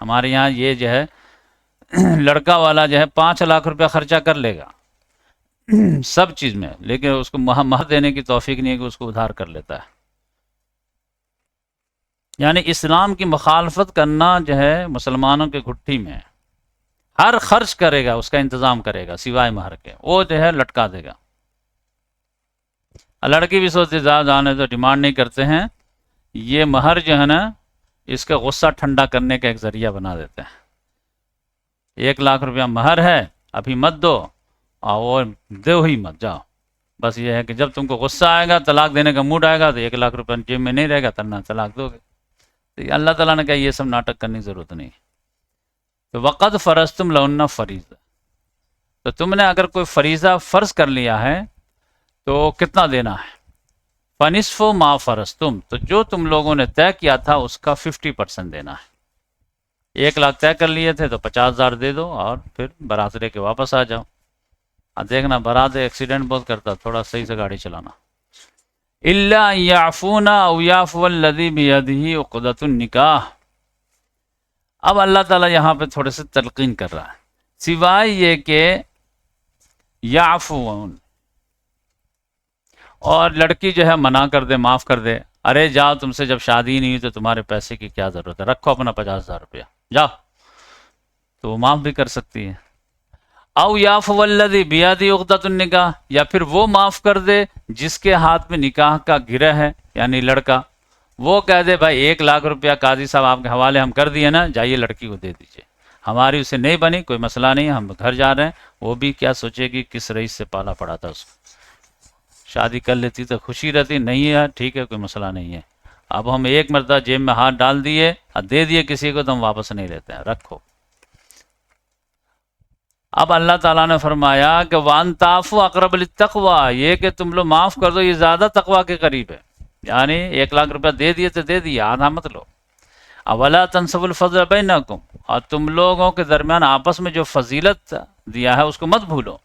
ہمارے یہاں یہ جو ہے لڑکا والا جو ہے 5,00,000 روپیہ خرچہ کر لے گا سب چیز میں، لیکن اس کو مہر دینے کی توفیق نہیں ہے کہ اس کو ادھار کر لیتا ہے۔ یعنی اسلام کی مخالفت کرنا جو ہے مسلمانوں کے گھٹی میں ہے۔ ہر خرچ کرے گا، اس کا انتظام کرے گا سوائے مہر کے، وہ جو ہے لٹکا دے گا۔ لڑکی بھی سوچتے جانے تو ڈیمانڈ نہیں کرتے ہیں، یہ مہر جو ہے نا اس کا غصہ ٹھنڈا کرنے کا ایک ذریعہ بنا دیتے ہیں۔ 1,00,000 روپیہ مہر ہے، ابھی مت دو، اور وہ دو ہی مت جاؤ۔ بس یہ ہے کہ جب تم کو غصہ آئے گا، طلاق دینے کا موڈ آئے گا، تو 1,00,000 روپیہ جیب میں نہیں رہے گا، تنہا طلاق دو گے۔ تو اللہ تعالیٰ نے کہا یہ سب ناٹک کرنے کی ضرورت نہیں۔ تو وقد فرضتم لہن فریضہ، تو تم نے اگر کوئی فریضہ فرض کر لیا ہے تو کتنا دینا ہے؟ فنصف ما فرضتم، تو جو تم لوگوں نے طے کیا تھا اس کا 50% دینا ہے۔ 1,00,000 طے کر لیے تھے تو 50,000 دے دو، اور پھر بارات لے کے واپس آ جاؤ۔ اب دیکھنا بارات ایکسیڈنٹ بہت کرتا، تھوڑا صحیح سے گاڑی چلانا۔ الا ان یعفون او یعفو الذی بیدہ عقدۃ النکاح، اب اللہ تعالیٰ یہاں پہ تھوڑے سے تلقین کر رہا ہے، سوائے یہ کہ یعفون، اور لڑکی جو ہے منع کر دے، معاف کر دے، ارے جاؤ، تم سے جب شادی نہیں ہوئی تو تمہارے پیسے کی کیا ضرورت ہے، رکھو اپنا 50,000 روپیہ، جاؤ، تو وہ معاف بھی کر سکتی ہے۔ او یعفو الذی بیدہ عقدۃ النکاح، یا پھر وہ معاف کر دے جس کے ہاتھ میں نکاح کا گرہ ہے، یعنی لڑکا، وہ کہہ دے بھائی 1,00,000 روپیہ قاضی صاحب آپ کے حوالے ہم کر دیے نا، جائیے لڑکی کو دے دیجئے، ہماری اسے نہیں بنی، کوئی مسئلہ نہیں، ہم گھر جا رہے ہیں۔ وہ بھی کیا سوچے گی کس رئیس سے پالا پڑا تھا، اس کو شادی کر لیتی تو خوشی رہتی، نہیں ہے ٹھیک ہے کوئی مسئلہ نہیں ہے، اب ہم ایک مرتبہ جیب میں ہاتھ ڈال دیے اور دے دیے کسی کو تو ہم واپس نہیں لیتے ہیں، رکھو۔ اب اللہ تعالیٰ نے فرمایا کہ وَأَن تَعْفُوا أَقْرَبُ لِلتَّقْوَىٰ، یہ کہ تم لوگ معاف کر دو یہ زیادہ تقویٰ کے قریب ہے، یعنی 1,00,000 روپیہ دے دیے تو دے دیے، آدھا مت لو۔ وَلَا تَنْسَوُا الْفَضْلَ بَيْنَكُمْ، اور تم لوگوں کے درمیان آپس میں جو فضیلت دیا ہے اس کو مت بھولو،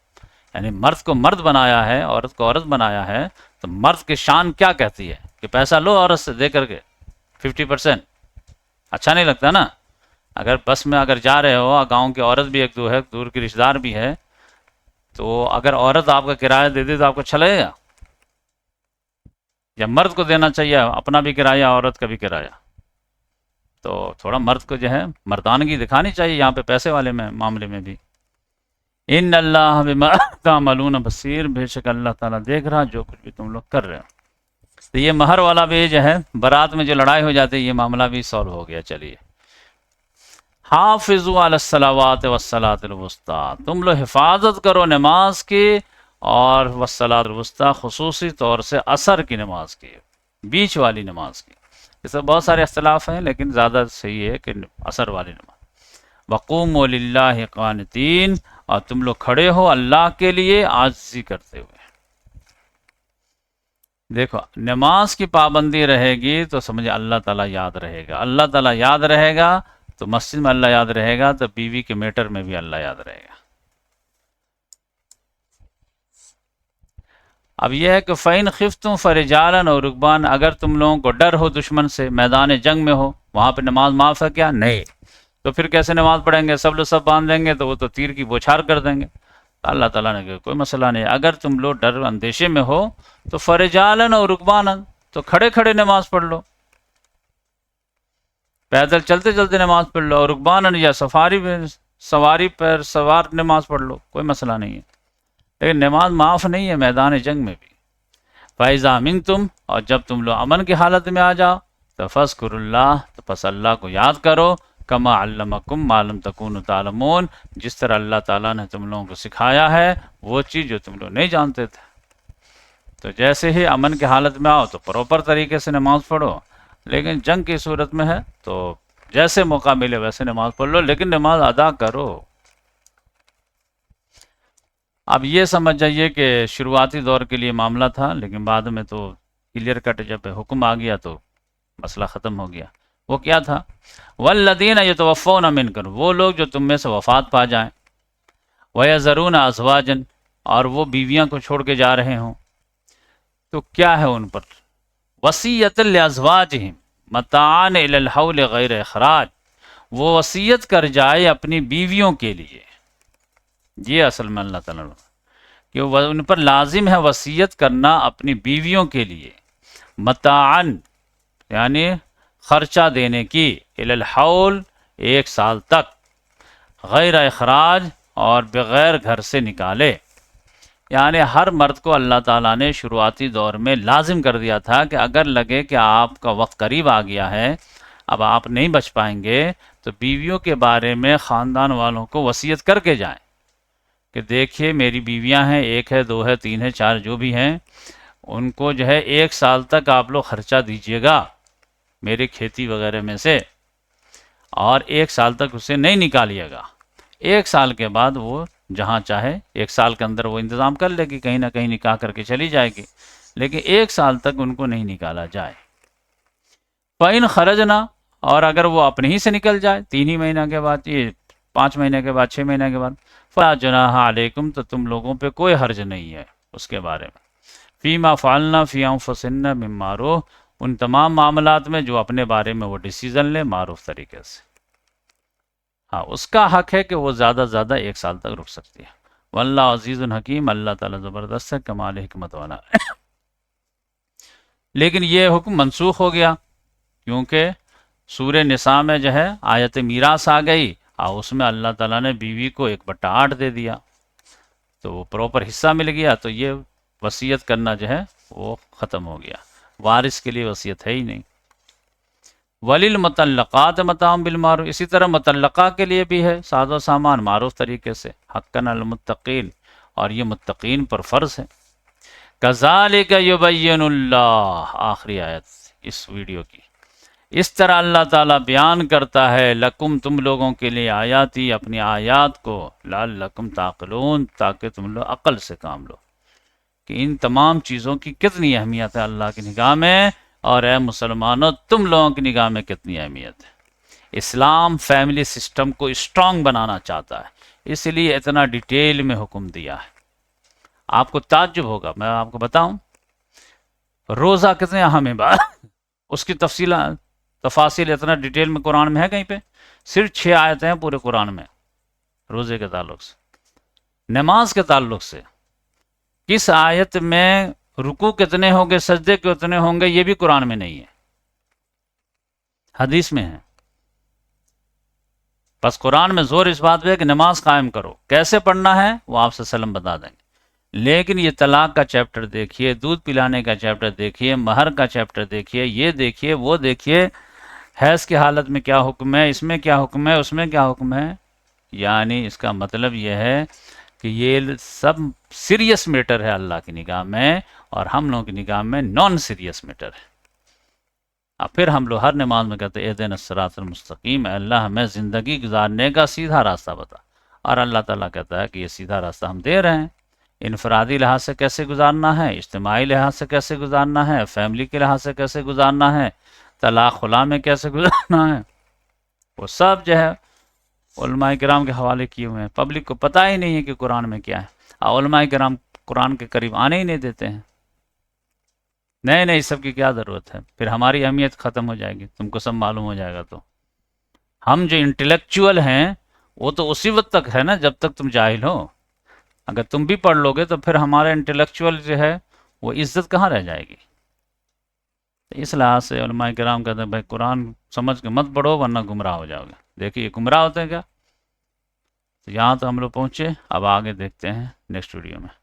یعنی مرد کو مرد بنایا ہے، عورت کو عورت بنایا ہے، تو مرد کی شان کیا کہتی ہے کہ پیسہ لو عورت سے دے کر کے 50%، اچھا نہیں لگتا نا؟ اگر بس میں اگر جا رہے ہو، گاؤں کی عورت بھی ایک دو ہے، دور کی رشتہ دار بھی ہے، تو اگر عورت آپ کا کرایہ دے دے تو آپ کو اچھا لگے گا؟ یا مرد کو دینا چاہیے اپنا بھی کرایہ، عورت کا بھی کرایہ؟ تو تھوڑا مرد کو جو ہے مردانگی دکھانی چاہیے یہاں پہ پیسے والے میں معاملے میں بھی۔ ان اللہ بما تعملون بصیر، بے شک اللہ تعالیٰ دیکھ رہا جو کچھ بھی تم لوگ کر رہے ہو۔ تو یہ مہر والا بھی جو ہے برات میں جو لڑائی ہو جاتی ہے یہ معاملہ بھی سالو ہو گیا۔ چلیے، حافظوا علی الصلوات والصلاۃ الوسطیٰ، تم لوگ حفاظت کرو نماز کی اور والصلاۃ الوسطیٰ، خصوصی طور سے عصر کی نماز کی، بیچ والی نماز کی۔ اس میں بہت سارے اختلاف ہیں لیکن زیادہ صحیح ہے کہ عصر والی نماز۔ وقوموا للہ قانتین، اور تم لوگ کھڑے ہو اللہ کے لیے عاجزی کرتے ہوئے۔ دیکھو نماز کی پابندی رہے گی تو سمجھے اللہ تعالیٰ یاد رہے گا، اللہ تعالیٰ یاد رہے گا تو مسجد میں اللہ یاد رہے گا، تو بیوی کے میٹر میں بھی اللہ یاد رہے گا۔ اب یہ ہے کہ فَإِنْ خِفْتُمْ فَرِجَالًا أَوْ رُكْبَانًا، اگر تم لوگوں کو ڈر ہو دشمن سے، میدان جنگ میں ہو، وہاں پہ نماز معاف ہے کیا؟ نہیں، تو پھر کیسے نماز پڑھیں گے؟ سب لوگ سب باندھ دیں گے تو وہ تو تیر کی بوچھار کر دیں گے۔ اللہ تعالیٰ نے کہا کوئی مسئلہ نہیں، اگر تم لوگ ڈر اندیشے میں ہو تو فَرِجَالًا أَوْ رُكْبَانًا، تو کھڑے کھڑے نماز پڑھ لو، پیدل چلتے چلتے نماز پڑھ لو، اور رکبانًا یا سواری پر سوار نماز پڑھ لو، کوئی مسئلہ نہیں ہے، لیکن نماز معاف نہیں ہے میدان جنگ میں بھی۔ فَإِذَا أَمِنْتُمْ، اور جب تم لوگ امن کی حالت میں آ جاؤ تو فَاذْكُرُوا اللَّهَ، تو پس اللہ کو یاد کرو، کما علمکم ما لم تکونوا تعلمون، جس طرح اللہ تعالیٰ نے تم لوگوں کو سکھایا ہے وہ چیز جو تم لوگ نہیں جانتے تھے۔ تو جیسے ہی امن کی حالت میں آؤ تو پراپر طریقے سے نماز پڑھو، لیکن جنگ کی صورت میں ہے تو جیسے موقع ملے ویسے نماز پڑھ لو، لیکن نماز ادا کرو۔ اب یہ سمجھ جائیے کہ شروعاتی دور کے لیے معاملہ تھا، لیکن بعد میں تو کلیئر کٹ جب حکم آ گیا تو مسئلہ ختم ہو گیا۔ وہ کیا تھا؟ والذین یتوفون منکم، وہ لوگ جو تم میں سے وفات پا جائیں، ویذرون ازواجا، اور وہ بیویاں کو چھوڑ کے جا رہے ہوں، تو کیا ہے ان پر؟ وصیۃ لازواجہم متاعا الی الحول غیر اخراج، وہ وصیت کر جائے اپنی بیویوں کے لیے۔ یہ اصل میں اللہ تعالیٰ نے کہ وہ ان پر لازم ہے وصیت کرنا اپنی بیویوں کے لیے، متاعن یعنی خرچہ دینے کی، الی الحول 1 سال تک، غیر اخراج اور بغیر گھر سے نکالے۔ یعنی ہر مرد کو اللہ تعالیٰ نے شروعاتی دور میں لازم کر دیا تھا کہ اگر لگے کہ آپ کا وقت قریب آ گیا ہے، اب آپ نہیں بچ پائیں گے، تو بیویوں کے بارے میں خاندان والوں کو وصیت کر کے جائیں کہ دیکھیے میری بیویاں ہیں، 1 ہے 2 ہے 3 ہے 4 جو بھی ہیں، ان کو جو ہے 1 سال تک آپ لوگ خرچہ دیجیے گا میری کھیتی وغیرہ میں سے، اور 1 سال تک اسے نہیں نکالیے گا۔ 1 سال کے بعد وہ جہاں چاہے 1 سال کے اندر وہ انتظام کر لے گی، کہیں نہ کہیں نکاح کر کے چلی جائے گی، لیکن 1 سال تک ان کو نہیں نکالا جائے۔ فَإِنْ خَرَجْنَا، اور اگر وہ اپنے ہی سے نکل جائے 3 ہی مہینہ کے بعد، یہ 5 مہینے کے بعد، 6 مہینے کے بعد، فَلَا جُنَاحَ عَلَيْكُمْ، تو تم لوگوں پہ کوئی حرج نہیں ہے اس کے بارے میں، فِيمَا فَعَلْنَا فِي أَنفُسِهِنَّ مِن مَّعْرُوفٍ، ان تمام معاملات میں جو اپنے بارے میں وہ ڈیسیزن لے معروف طریقے سے۔ ہاں اس کا حق ہے کہ وہ زیادہ سے زیادہ 1 سال تک رک سکتی ہے۔ واللہ عزیز الحکیم، اللہ تعالیٰ زبردست ہے، کمال حکمت والا ہے۔ لیکن یہ حکم منسوخ ہو گیا کیونکہ سورہ نساء میں جو ہے آیت میراث آ گئی، اور اس میں اللہ تعالیٰ نے بیوی کو 1/8 دے دیا، تو وہ پراپر حصہ مل گیا، تو یہ وصیت کرنا جو ہے وہ ختم ہو گیا، وارث کے لیے وصیت ہے ہی نہیں۔ وَلِلْمُطَلَّقَاتِ مَتَاعٌ بِالْمَعْرُوفِ، اسی طرح مطلقہ کے لیے بھی ہے ساز و سامان معروف طریقے سے، حقاً المتقین، اور یہ متقین پر فرض ہے۔ کذالک یبین اللہ، آخری آیت اس ویڈیو کی، اس طرح اللہ تعالیٰ بیان کرتا ہے لکم، تم لوگوں کے لیے، آیاتی، اپنی آیات کو، لعلکم تعقلون، تاکہ تم لوگ عقل سے کام لو کہ ان تمام چیزوں کی کتنی اہمیت ہے اللہ کی نگاہ میں، اور اے مسلمانوں تم لوگوں کی نگاہ میں کتنی اہمیت ہے۔ اسلام فیملی سسٹم کو اسٹرانگ بنانا چاہتا ہے، اس لیے اتنا ڈیٹیل میں حکم دیا ہے۔ آپ کو تعجب ہوگا، میں آپ کو بتاؤں روزہ کتنے اہم ہے، اس کی تفاصیل اتنا ڈیٹیل میں قرآن میں ہے کہیں پہ؟ صرف 6 آیتیں ہیں پورے قرآن میں روزے کے تعلق سے۔ نماز کے تعلق سے کس آیت میں رکوع کتنے ہوں گے، سجدے کتنے ہوں گے، یہ بھی قرآن میں نہیں ہے، حدیث میں ہے۔ بس قرآن میں زور اس بات پہ ہے کہ نماز قائم کرو، کیسے پڑھنا ہے وہ آپ صلی اللہ علیہ وسلم بتا دیں گے۔ لیکن یہ طلاق کا چیپٹر دیکھیے، دودھ پلانے کا چیپٹر دیکھیے، مہر کا چیپٹر دیکھیے، یہ دیکھیے وہ دیکھیے، حیض کی حالت میں کیا حکم ہے، اس میں کیا حکم ہے، اس میں کیا حکم ہے۔ یعنی اس کا مطلب یہ ہے کہ یہ سب سیریس میٹر ہے اللہ کی نگاہ میں، اور ہم لوگوں کی نگاہ میں نان سیریس میٹر ہے۔ اب پھر ہم لوگ ہر نماز میں کہتے ہیں اہدنا الصراط المستقیم، اے اللہ ہمیں زندگی گزارنے کا سیدھا راستہ بتا، اور اللہ تعالیٰ کہتا ہے کہ یہ سیدھا راستہ ہم دے رہے ہیں۔ انفرادی لحاظ سے کیسے گزارنا ہے، اجتماعی لحاظ سے کیسے گزارنا ہے، فیملی کے لحاظ سے کیسے گزارنا ہے، طلاق خلا میں کیسے گزارنا ہے، وہ سب جو ہے علماء کرام کے حوالے کیے ہوئے ہیں۔ پبلک کو پتہ ہی نہیں ہے کہ قرآن میں کیا ہے، اور علماء کرام قرآن کے قریب آنے ہی نہیں دیتے ہیں۔ نہیں اس سب کی کیا ضرورت ہے، پھر ہماری اہمیت ختم ہو جائے گی، تم کو سب معلوم ہو جائے گا۔ تو ہم جو انٹلیکچوئل ہیں وہ تو اسی وقت تک ہے نا جب تک تم جاہل ہو، اگر تم بھی پڑھ لو گے تو پھر ہمارا انٹلیکچوئل جو ہے وہ عزت کہاں رہ جائے گی۔ اس لحاظ سے علماء کرام کہتے ہیں بھائی قرآن سمجھ کے مت پڑھو ورنہ گمراہ ہو جاؤ گے۔ دیکھیے گمراہ ہوتے ہیں کیا؟ تو یہاں تو ہم لوگ پہنچے، اب آگے دیکھتے ہیں نیکسٹ ویڈیو میں۔